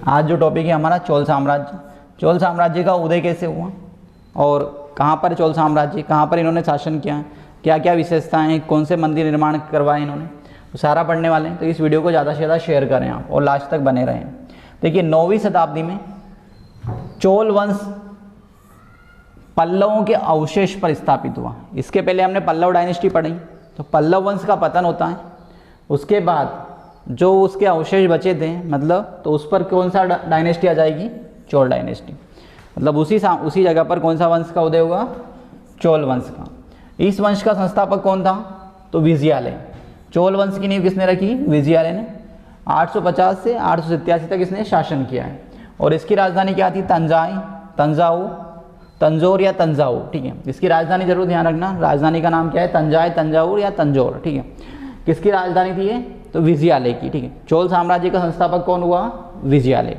आज जो टॉपिक है हमारा चोल साम्राज्य। चोल साम्राज्य का उदय कैसे हुआ और कहाँ पर चोल साम्राज्य, कहाँ पर इन्होंने शासन किया, क्या क्या विशेषताएं, कौन से मंदिर निर्माण करवाए इन्होंने, तो सारा पढ़ने वाले हैं। तो इस वीडियो को ज़्यादा से ज़्यादा शेयर करें आप और लास्ट तक बने रहें। देखिए 9वीं शताब्दी में चोल वंश पल्लवों के अवशेष पर स्थापित हुआ। इसके पहले हमने पल्लव डायनेस्टी पढ़ी, तो पल्लव वंश का पतन होता है, उसके बाद जो उसके अवशेष बचे थे मतलब, तो उस पर कौन सा डायनेस्टी आ जाएगी, चोल डायनेस्टी। मतलब उसी जगह पर कौन सा वंश का उदय हुआ, चोल वंश का। इस वंश का संस्थापक कौन था, तो विजयालय। चोल वंश की नींव किसने रखी, विजयालय ने। 850 से 887 तक इसने शासन किया है और इसकी राजधानी क्या थी, तंजौर या तंजाऊ, ठीक है। इसकी राजधानी जरूर ध्यान रखना, राजधानी का नाम क्या है, तंजाई, तंजाउर या तंजौर, ठीक है। किसकी राजधानी थी ये, तो विजयालय की, ठीक है। चोल साम्राज्य का संस्थापक कौन हुआ, विजयालय।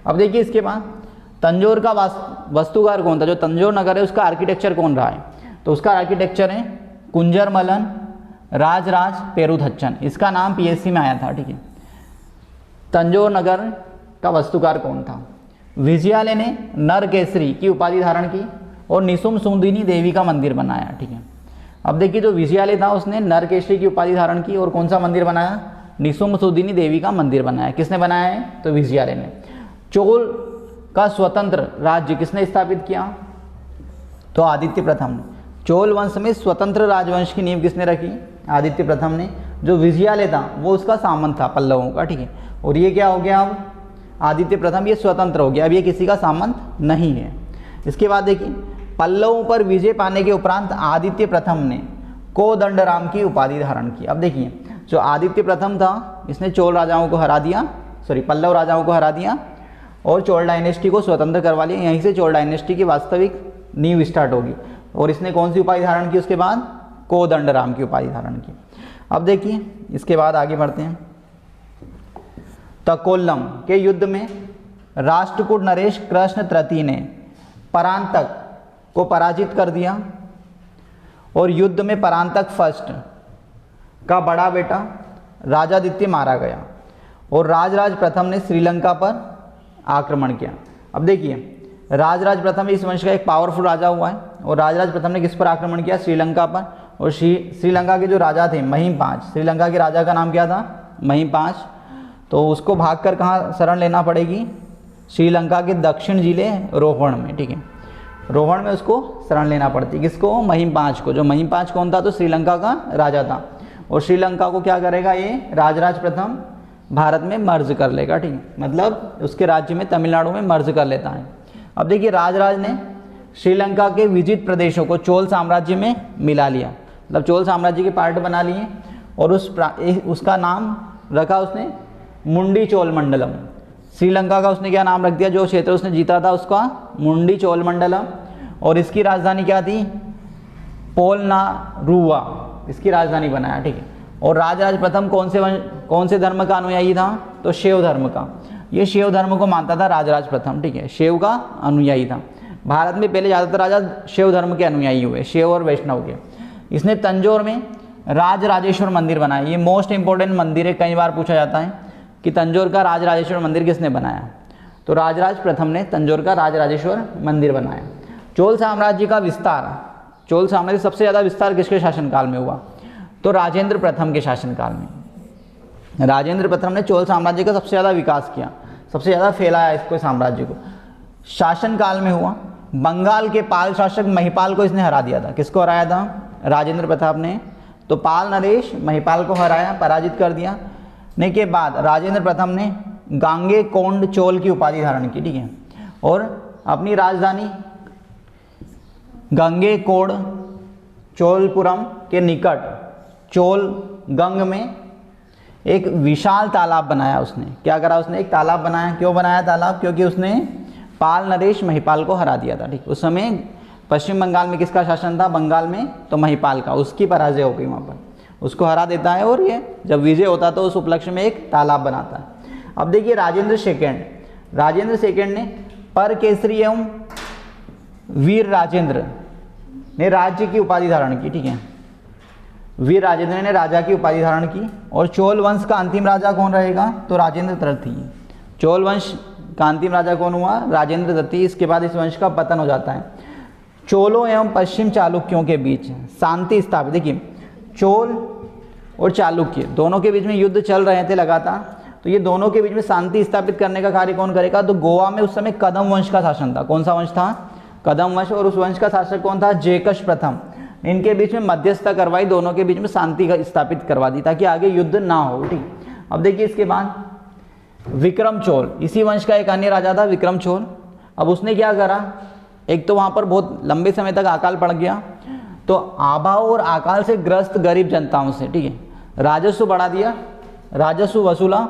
अब देखिए इसके बाद तंजौर का वास्तुकार कौन था, जो तंजौर नगर है उसका आर्किटेक्चर कौन रहा है, तो उसका आर्किटेक्चर है कुंजरमलन राजराज पेरुथच्चन। इसका नाम पीएससी में आया था, ठीक है। तंजौर नगर का वास्तुकार कौन था, विजयालय ने नरकेसरी की उपाधि धारण की और निसुम सुंदिनी देवी का मंदिर बनाया, ठीक है। अब देखिए जो विजयालय था उसने नरकेसरी की उपाधि धारण की और कौन सा मंदिर बनाया, निसुम सुंदिनी देवी का मंदिर बनाया। किसने बनाया है, तो विजयालय ने। चोल का स्वतंत्र राज्य किसने स्थापित किया, तो आदित्य प्रथम ने। चोल वंश में स्वतंत्र राजवंश की नींव किसने रखी, आदित्य प्रथम ने। जो विजयालय था वो उसका सामंत था पल्लवों का, ठीक है। और ये क्या हो गया, अब आदित्य प्रथम ये स्वतंत्र हो गया, अब ये किसी का सामंत नहीं है। इसके बाद देखिए पल्लवों पर विजय पाने के उपरांत आदित्य प्रथम ने कोदंडराम की उपाधि धारण की। अब देखिए जो आदित्य प्रथम था इसने चोल राजाओं को हरा दिया, पल्लव राजाओं को हरा दिया और चोल डायनेस्टी को स्वतंत्र करवा लिया। यहीं से चोल डायनेस्टी की वास्तविक नींव स्टार्ट होगी। और इसने कौन सी उपाधि धारण की, उसके बाद कोदंडराम की उपाधि धारण की। अब देखिए इसके बाद आगे बढ़ते हैं। तकोल्लम के युद्ध में राष्ट्रकूट नरेश कृष्ण तृतीय ने परांतक को पराजित कर दिया और युद्ध में परांतक फर्स्ट का बड़ा बेटा राजादित्य मारा गया और राजराज प्रथम ने श्रीलंका पर आक्रमण किया। अब देखिए राजराज प्रथम इस वंश का एक पावरफुल राजा हुआ है और राजराज प्रथम ने किस पर आक्रमण किया, श्रीलंका पर। और श्रीलंका के जो राजा थे महिम पाँच, श्रीलंका के राजा का नाम क्या था, महिम पाँच। तो उसको भागकर कहाँ शरण लेना पड़ेगी, श्रीलंका के दक्षिण जिले रोहण में, ठीक है। रोहण में उसको शरण लेना पड़ती, किसको, महिम पाँच को। जो महिम पाँच कौन था, तो श्रीलंका का राजा था। और श्रीलंका को क्या करेगा, ये राजराज प्रथम भारत में मर्ज कर लेगा, ठीक है। मतलब उसके राज्य में तमिलनाडु में मर्ज कर लेता है। अब देखिए राजराज ने श्रीलंका के विजित प्रदेशों को चोल साम्राज्य में मिला लिया, मतलब चोल साम्राज्य के पार्ट बना लिए और उसका नाम रखा उसने मुंडी चोल मंडलम। श्रीलंका का उसने क्या नाम रख दिया, जो क्षेत्र उसने जीता था उसका मुंडी चोल मंडलम। और इसकी राजधानी क्या थी, पोलनारुवा, इसकी राजधानी बनाया, ठीक है। और राजराज प्रथम कौन से धर्म का अनुयायी था, तो शैव धर्म का। ये शैव धर्म को मानता था राजराज प्रथम, ठीक है, शैव का अनुयायी था। भारत में पहले ज़्यादातर राजा शैव धर्म के अनुयायी हुए, शैव और वैष्णव के। इसने तंजौर में राजराजेश्वर मंदिर बनाया। ये मोस्ट इंपॉर्टेंट मंदिर है, कई बार पूछा जाता है कि तंजौर का राजराजेश्वर मंदिर किसने बनाया, तो राजराज प्रथम ने तंजौर का राजराजेश्वर मंदिर बनाया। चोल साम्राज्य का विस्तार, चोल साम्राज्य सबसे ज़्यादा विस्तार किसके शासनकाल में हुआ, तो राजेंद्र प्रथम के शासनकाल में। राजेंद्र प्रथम ने चोल साम्राज्य का सबसे ज़्यादा विकास किया, सबसे ज़्यादा फैलाया इसको साम्राज्य को। शासनकाल में हुआ, बंगाल के पाल शासक महिपाल को इसने हरा दिया था। किसको हराया था, राजेंद्र प्रताप ने। तो पाल नरेश महिपाल को हराया, पराजित कर दिया। ने के बाद राजेंद्र प्रथम ने गांगे कोंड चोल की उपाधि धारण की, ठीक है। और अपनी राजधानी गंगे कोड चोलपुरम के निकट चोल गंग में एक विशाल तालाब बनाया उसने। क्या करा उसने, एक तालाब बनाया। क्यों बनाया तालाब, क्योंकि उसने पाल नरेश महिपाल को हरा दिया था, ठीक। उस समय पश्चिम बंगाल में किसका शासन था, बंगाल में, तो महिपाल का। उसकी पराजय हो गई वहाँ पर, उसको हरा देता है और ये जब विजय होता है तो उस उपलक्ष्य में एक तालाब बनाता है। अब देखिए राजेंद्र सेकेंड ने पर केसरी एवं वीर राजेंद्र ने राज्य की उपाधि धारण की, ठीक है। वीर राजेंद्र ने राजा की उपाधि धारण की। और चोल वंश का अंतिम राजा कौन रहेगा, तो राजेंद्र तृतीय। चोल वंश का अंतिम राजा कौन हुआ? राजेंद्र दत्ती। इसके बाद इस वंश का पतन हो जाता है। चोलों एवं पश्चिम चालुक्यों के बीच शांति स्थापित। देखिए चोल और चालुक्य दोनों के बीच में युद्ध चल रहे थे लगातार, तो ये दोनों के बीच में शांति स्थापित करने का कार्य कौन करेगा? तो गोवा में उस समय कदम वंश का शासन था। कौन सा वंश था? कदम वंश। और उस वंश का शासक कौन था? जयकश प्रथम। इनके बीच में मध्यस्थता करवाई, दोनों के बीच में शांति स्थापित करवा दी ताकि आगे युद्ध ना हो। ठीक, अब देखिए इसके बाद विक्रम चोल, इसी वंश का एक अन्य राजा था विक्रम चोल। अब उसने क्या करा? एक तो वहाँ पर बहुत लंबे समय तक अकाल पड़ गया, तो अभाव और अकाल से ग्रस्त गरीब जनताओं से, ठीक है, राजस्व बढ़ा दिया, राजस्व वसूला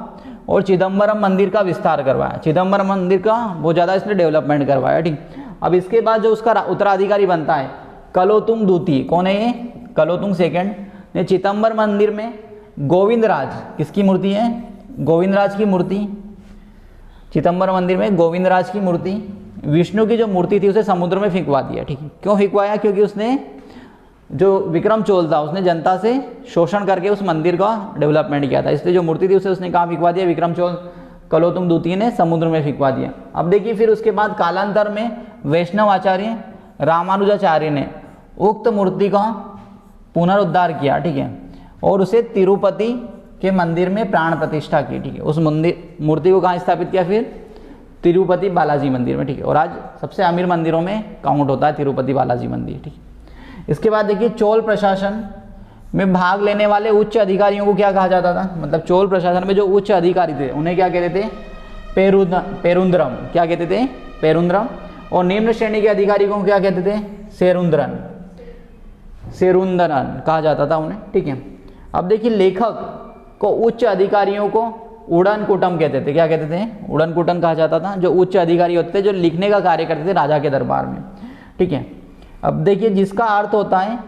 और चिदम्बरम मंदिर का विस्तार करवाया। चिदम्बरम मंदिर का बहुत ज़्यादा इसने डेवलपमेंट करवाया। ठीक, अब इसके बाद जो उसका उत्तराधिकारी बनता है कलोतुंग द्वितीय। कौन है ये? कलोतुंग सेकंड ने चिदम्बर मंदिर में गोविंदराज, किसकी मूर्ति है? गोविंदराज की मूर्ति। चिदम्बर मंदिर में गोविंदराज की मूर्ति, विष्णु की जो मूर्ति थी उसे समुद्र में फेंकवा दिया। ठीक है, क्यों फेंकवाया? क्योंकि उसने जो विक्रम चोल था उसने जनता से शोषण करके उस मंदिर का डेवलपमेंट किया था, इसलिए जो मूर्ति थी उसे उसने कहाँ फेंकवा दिया? विक्रम चोल कलोतुंग द्वितीय ने समुद्र में फेंकवा दिया। अब देखिए फिर उसके बाद कालांतर में वैष्णव आचार्य रामानुजाचार्य ने उक्त मूर्ति का पुनरुद्धार किया। ठीक है, और उसे तिरुपति के मंदिर में प्राण प्रतिष्ठा की। ठीक है, उस मंदिर मूर्ति को कहाँ स्थापित किया? फिर तिरुपति बालाजी मंदिर में। ठीक है, और आज सबसे अमीर मंदिरों में काउंट होता है तिरुपति बालाजी मंदिर। ठीक है, इसके बाद देखिए चोल प्रशासन में भाग लेने वाले उच्च अधिकारियों को क्या कहा जाता था? मतलब चोल प्रशासन में जो उच्च अधिकारी थे उन्हें क्या कहते थे? पेरुंद्रम। क्या कहते थे? पेरुंद्रम। और निम्न श्रेणी के अधिकारी को क्या कहते थे? सेरुंद्रन। सेरुंदरन कहा जाता था उन्हें। ठीक है, अब देखिए लेखक को उच्च अधिकारियों को उड़न कुटम कहते थे। क्या कहते थे? उड़न कुटम कहा जाता था, जो उच्च अधिकारी होते थे जो लिखने का कार्य करते थे राजा के दरबार में। ठीक है, अब देखिए जिसका अर्थ होता है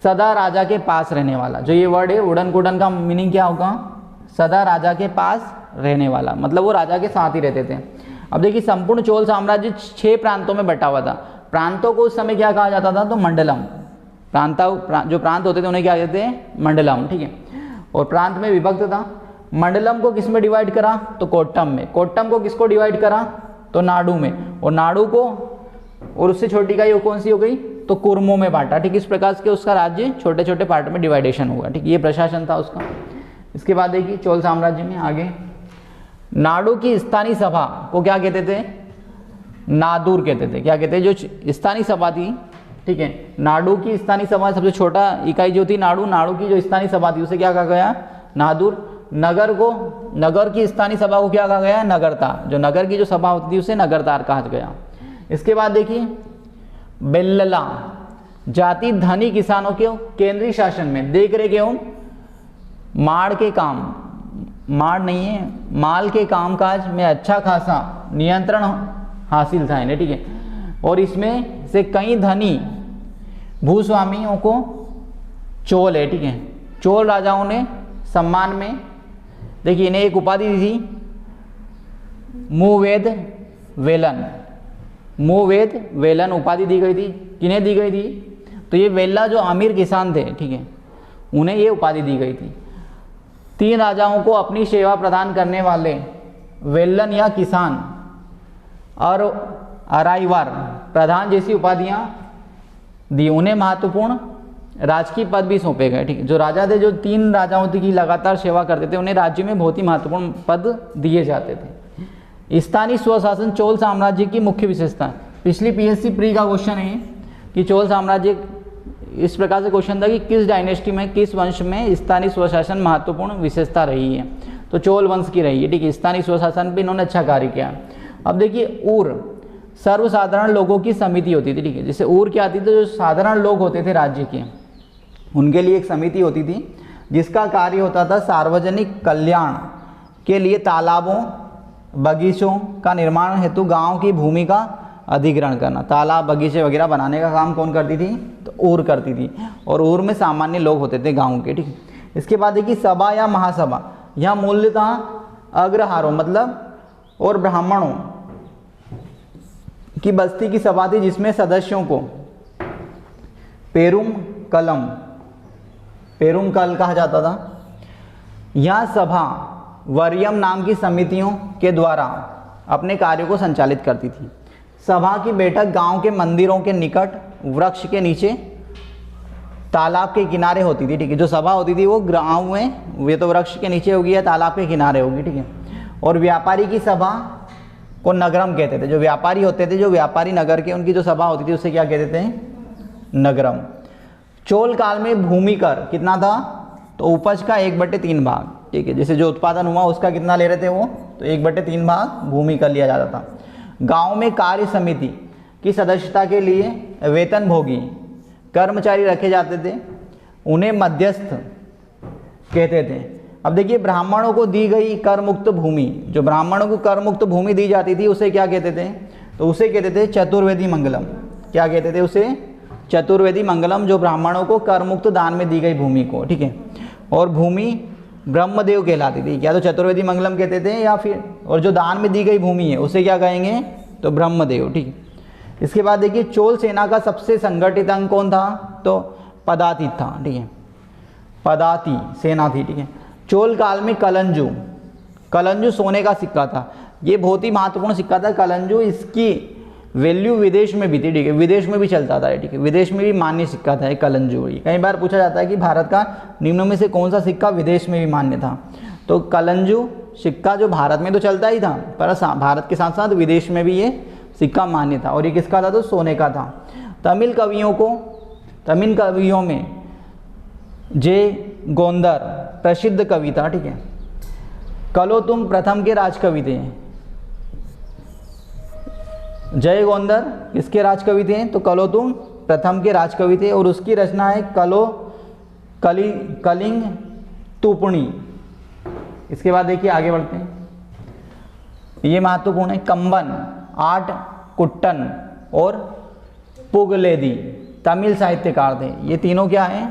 सदा राजा के पास रहने वाला। जो ये वर्ड है उड़न कुटन का मीनिंग क्या होगा? सदा राजा के पास रहने वाला, मतलब वो राजा के साथ ही रहते थे। अब देखिए संपूर्ण चोल साम्राज्य 6 प्रांतों में बटा हुआ था। प्रांतों को उस समय क्या कहा जाता था? तो मंडलम। जो प्रांत होते थे उन्हें क्या कहते हैं? मंडलम। ठीक है, और प्रांत में विभक्त था। मंडलम को किस में डिवाइड करा? तो कोट्टम में। कोट्टम को किसको डिवाइड करा? तो नाडु में। और नाडु को और उससे छोटी का ये कौन सी हो गई? तो कुर्मों में बांटा। ठीक, इस प्रकार से उसका राज्य छोटे छोटे पार्ट में डिवाइडेशन हुआ। ठीक, ये प्रशासन था उसका। इसके बाद देखिए चोल साम्राज्य में आगे नाडु की स्थानीय सभा को क्या कहते थे? नादुर कहते थे। क्या कहते हैं? जो स्थानीय सभा थी, ठीक है, नाडु की स्थानीय सभा सबसे छोटा इकाई जो थी नाडु की जो स्थानीय सभा थी उसे क्या कहा गया? नादुर। नगर की स्थानीय सभा को क्या कहा गया? नगरतार। जो नगर की जो सभा होती थी उसे नगरतार कहा गया। इसके बाद देखिए बेल्लला जाति धनी किसानों के केंद्रीय शासन में देख रेख एवं माड़ के काम, माड़ नहीं है, माल के कामकाज में अच्छा खासा नियंत्रण हासिल था इन्हें। ठीक है, और इसमें से कई धनी भूस्वामियों को चोल है। ठीक है, चोल राजाओं ने सम्मान में देखिए इन्हें एक उपाधि दी थी मुवेद वेलन। मुवेद वेलन उपाधि दी गई थी। किन्हें दी गई थी? तो ये वेल्ला जो अमीर किसान थे, ठीक है, उन्हें ये उपाधि दी गई थी। 3 राजाओं को अपनी सेवा प्रदान करने वाले वेल्लन या किसान और अराइवार प्रधान जैसी उपाधियां दी। उन्हें महत्वपूर्ण राजकीय पद भी सौंपे गए। ठीक है, जो राजा थे, जो 3 राजाओं की लगातार सेवा करते थे, उन्हें राज्य में बहुत ही महत्वपूर्ण पद दिए जाते थे। स्थानीय स्वशासन चोल साम्राज्य की मुख्य विशेषता। पिछली पीएससी प्री का क्वेश्चन है कि चोल साम्राज्य इस प्रकार से क्वेश्चन था कि किस डायनेस्टी में, किस वंश में स्थानीय स्वशासन महत्वपूर्ण विशेषता रही है? तो चोल वंश की रही है। ठीक है, स्थानीय स्वशासन पे इन्होंने अच्छा कार्य किया। अब देखिए ऊर सर्वसाधारण लोगों की समिति होती थी। ठीक है, जैसे ऊर क्या आती थी? जो साधारण लोग होते थे राज्य के, उनके लिए एक समिति होती थी जिसका कार्य होता था सार्वजनिक कल्याण के लिए तालाबों बगीचों का निर्माण हेतु गांव की भूमि का अधिग्रहण करना। तालाब बगीचे वगैरह बनाने का काम कौन करती थी? तो ऊर करती थी। और ऊर में सामान्य लोग होते थे गांव के। ठीक, इसके बाद देखिए सभा या महासभा, यहाँ मूल्यतः अग्रहारों मतलब और ब्राह्मणों की बस्ती की सभा थी जिसमें सदस्यों को पेरुम कल कहा जाता था। यह सभा वरियम नाम की समितियों के द्वारा अपने कार्यों को संचालित करती थी। सभा की बैठक गांव के मंदिरों के निकट वृक्ष के नीचे तालाब के किनारे होती थी, ठीक है। जो सभा होती थी वो गाँव में, ये तो वृक्ष के नीचे होगी या तालाब के किनारे होगी, ठीक है। और व्यापारी की सभा को नगरम कहते थे। जो व्यापारी होते थे, जो व्यापारी नगर के, उनकी जो सभा होती थी उसे क्या कहते थे? नगरम। चोल काल में भूमि कर कितना था? तो उपज का 1/3 भाग, ठीक है। जैसे जो उत्पादन हुआ उसका कितना ले रहे थे वो? तो 1/3 भाग भूमि कर लिया जाता था। गांव में कार्य समिति की सदस्यता के लिए वेतनभोगी कर्मचारी रखे जाते थे, उन्हें मध्यस्थ कहते थे। अब देखिए, ब्राह्मणों को दी गई कर मुक्त भूमि, जो ब्राह्मणों को कर मुक्त भूमि दी जाती थी उसे क्या कहते थे? तो उसे कहते थे चतुर्वेदी मंगलम। क्या कहते थे उसे? चतुर्वेदी मंगलम, जो ब्राह्मणों को कर मुक्त दान में दी गई भूमि को, ठीक है। और भूमि ब्रह्मदेव कहलाती थी। क्या तो चतुर्वेदी मंगलम कहते थे, या फिर और जो दान में दी गई भूमि है उसे क्या कहेंगे? तो ब्रह्मदेव, ठीक है। इसके बाद देखिए, चोल सेना का सबसे संगठित अंग कौन था? तो पदाती था, ठीक है। पदाती सेना थी, ठीक है। चोल काल में कलंजू, कलंजू सोने का सिक्का था। ये बहुत ही महत्वपूर्ण सिक्का था कलंजू। इसकी वैल्यू विदेश में भी थी, ठीक है। विदेश में भी चलता था, ठीक है। विदेश में भी मान्य सिक्का था कलंजू। कई बार पूछा जाता है कि भारत का निम्नों में से कौन सा सिक्का विदेश में भी मान्य था? तो कलंजू सिक्का जो भारत में तो चलता ही था, पर भारत के साथ साथ विदेश में भी ये सिक्का मान्य था। और ये किसका था? तो सोने का था। तमिल कवियों में जे गोंदर प्रसिद्ध कवि था, ठीक है। कलोतुम प्रथम के राजकवि थे। जय गोंदर किसके राजकवि थे? तो कलोतुम प्रथम के राजकवि थे। और उसकी रचना है कलिंग तूपणी। इसके बाद देखिए, आगे बढ़ते हैं, ये महत्वपूर्ण है। कंबन, आठ कुट्टन और पुगलेदी तमिल साहित्यकार थे। ये तीनों क्या हैं?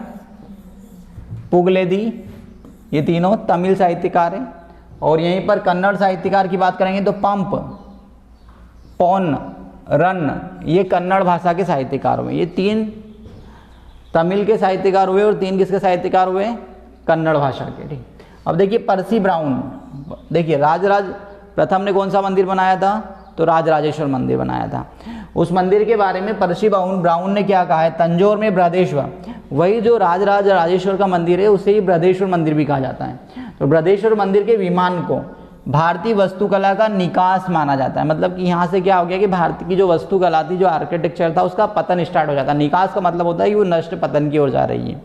पुगलेदी, ये तीनों तमिल साहित्यकार हैं। और यहीं पर कन्नड़ साहित्यकार की बात करेंगे तो पंप, पौन, रन, ये कन्नड़ भाषा के साहित्यकार हुए। ये 3 तमिल के साहित्यकार हुए और 3 किसके साहित्यकार हुए? कन्नड़ भाषा के, ठीक। अब देखिए, पर्सी ब्राउन, देखिए राजराज प्रथम ने कौन सा मंदिर बनाया था? तो राजराजेश्वर मंदिर बनाया था। उस मंदिर के बारे में पर्सी ब्राउन ने क्या कहा है? तंजौर में बृहदेश्वर, वही जो राजराजेश्वर का मंदिर है उसे ही बृहदेश्वर मंदिर भी कहा जाता है। तो बृहदेश्वर मंदिर के विमान को भारतीय वास्तुकला का निकास माना जाता है। मतलब कि यहाँ से क्या हो गया कि भारत की जो वास्तुकला थी, जो आर्किटेक्चर था, उसका पतन स्टार्ट हो जाता है। निकास का मतलब होता है कि वो नष्ट पतन की ओर जा रही है।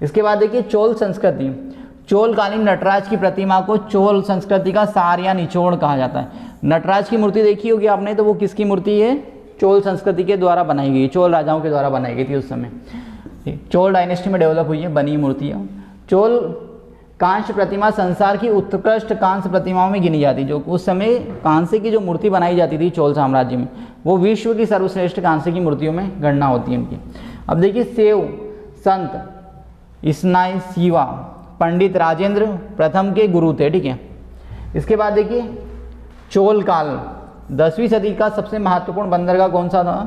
इसके बाद देखिए, चोल संस्कृति, चोलकालीन नटराज की प्रतिमा को चोल संस्कृति का सार या निचोड़ कहा जाता है। नटराज की मूर्ति देखी होगी आपने, तो वो किसकी मूर्ति है? चोल संस्कृति के द्वारा बनाई गई, चोल राजाओं के द्वारा बनाई गई थी उस समय। चोल डायनेस्टी में डेवलप हुई है, बनी मूर्ति है। चोल कांस्य प्रतिमा संसार की उत्कृष्ट कांस्य प्रतिमाओं में गिनी जाती। जो उस समय कांस्य की जो मूर्ति बनाई जाती थी चोल साम्राज्य में, वो विश्व की सर्वश्रेष्ठ कांस्य की मूर्तियों में गणना होती है उनकी। अब देखिए, सेव संत इसनाई शिवा पंडित राजेंद्र प्रथम के गुरु थे, ठीक है। इसके बाद देखिए, चोल काल 10वीं सदी का सबसे महत्वपूर्ण बंदरगाह कौन सा था?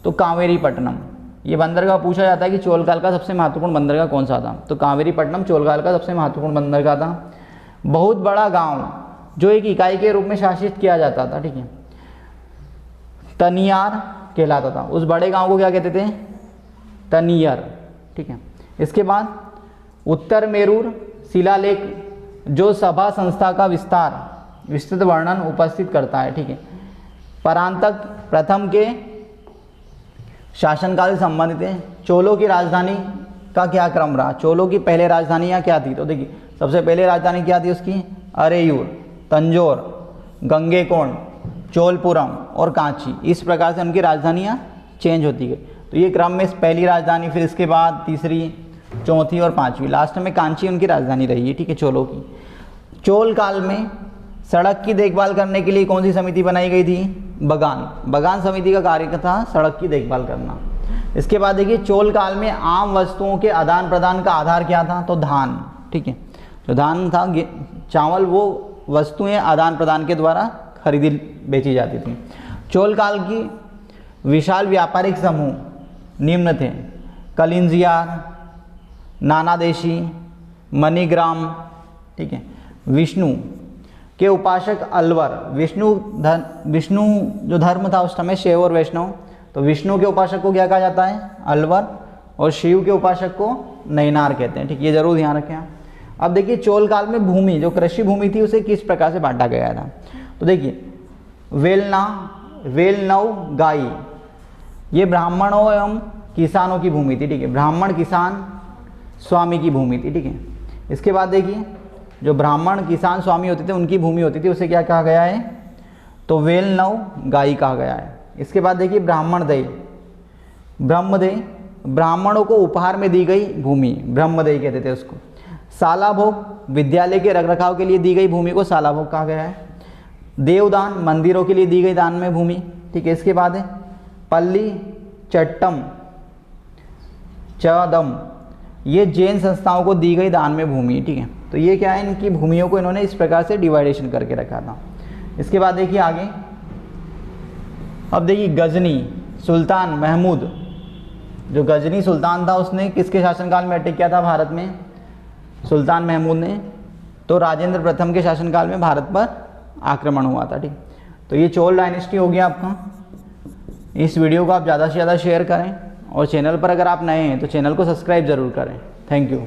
तो कावेरीपट्टनम। ये बंदरगाह पूछा जाता है कि चोल काल का सबसे महत्वपूर्ण बंदरगाह कौन सा था? तो कावेरीपट्टनम चोल काल का सबसे महत्वपूर्ण बंदरगाह था। बहुत बड़ा गांव जो एक इकाई के रूप में शासित किया जाता था, ठीक है, तनियार कहलाता था। उस बड़े गांव को क्या कहते थे? तनियर, ठीक है। इसके बाद उत्तर मेरूर शिलालेख जो सभा संस्था का विस्तृत वर्णन उपस्थित करता है, ठीक है। परांतक प्रथम के शासनकाल से संबंधित है। चोलों की राजधानी का क्या क्रम रहा? चोलों की पहले राजधानी क्या थी? तो देखिए, सबसे पहले राजधानी क्या थी उसकी? अरेयूर, तंजौर, गंगेकोंड, चोलपुरम और कांची। इस प्रकार से उनकी राजधानियाँ चेंज होती गई। तो ये क्रम में पहली राजधानी, फिर इसके बाद तीसरी, चौथी और पांचवी, लास्ट में कांची उनकी राजधानी रही है, ठीक है, चोलों की। चोल काल में सड़क की देखभाल करने के लिए कौन सी समिति बनाई गई थी? बगान समिति का कार्य था सड़क की देखभाल करना। इसके बाद देखिए, चोल काल में आम वस्तुओं के आदान प्रदान का आधार क्या था? तो धान, ठीक है। जो धान था, चावल, वो वस्तुएं आदान प्रदान के द्वारा खरीदी बेची जाती थी। चोल काल की विशाल व्यापारिक समूह निम्न थे: कलिंजियार, नानादेशी, मणिग्राम, ठीक है, विष्णु, के उपासक अलवर, विष्णु जो धर्म था उस समय शैव और वैष्णव, तो विष्णु के उपासक को क्या कहा जाता है, अलवर, और शिव के उपासक को नैनार कहते हैं। ठीक, ये जरूर ध्यान रखें आप। अब देखिए चोल काल में भूमि, जो कृषि भूमि थी, उसे किस प्रकार से बांटा गया था। तो देखिए वेलनव गाई, ये ब्राह्मणों एवं किसानों की भूमि थी। ठीक है, ब्राह्मण किसान स्वामी की भूमि थी। ठीक है, इसके बाद देखिए जो ब्राह्मण किसान स्वामी होते थे उनकी भूमि होती थी, उसे क्या कहा गया है, तो वेलनव गाई कहा गया है। इसके बाद देखिए ब्राह्मणदेय, ब्रह्मदेय, ब्राह्मणों को उपहार में दी गई भूमि, ब्रह्मदेय कहते थे उसको। सालाभोग, विद्यालय के रखरखाव के लिए दी गई भूमि को सालाभोग कहा गया है। देवदान, मंदिरों के लिए दी गई दान में भूमि। ठीक है, इसके बाद है पल्ली चट्टम चदम, ये जैन संस्थाओं को दी गई दान में भूमि। ठीक है, तो ये क्या है, इनकी भूमियों को इन्होंने इस प्रकार से डिवाइडेशन करके रखा था। इसके बाद देखिए आगे, अब देखिए गजनी सुल्तान महमूद, जो गजनी सुल्तान था उसने किसके शासनकाल में अटैक किया था भारत में, सुल्तान महमूद ने, तो राजेंद्र प्रथम के शासनकाल में भारत पर आक्रमण हुआ था। ठीक, तो ये चोल डायनेस्टी हो गया आपका। इस वीडियो को आप ज़्यादा से ज़्यादा शेयर करें, और चैनल पर अगर आप नए हैं तो चैनल को सब्सक्राइब ज़रूर करें। Thank you.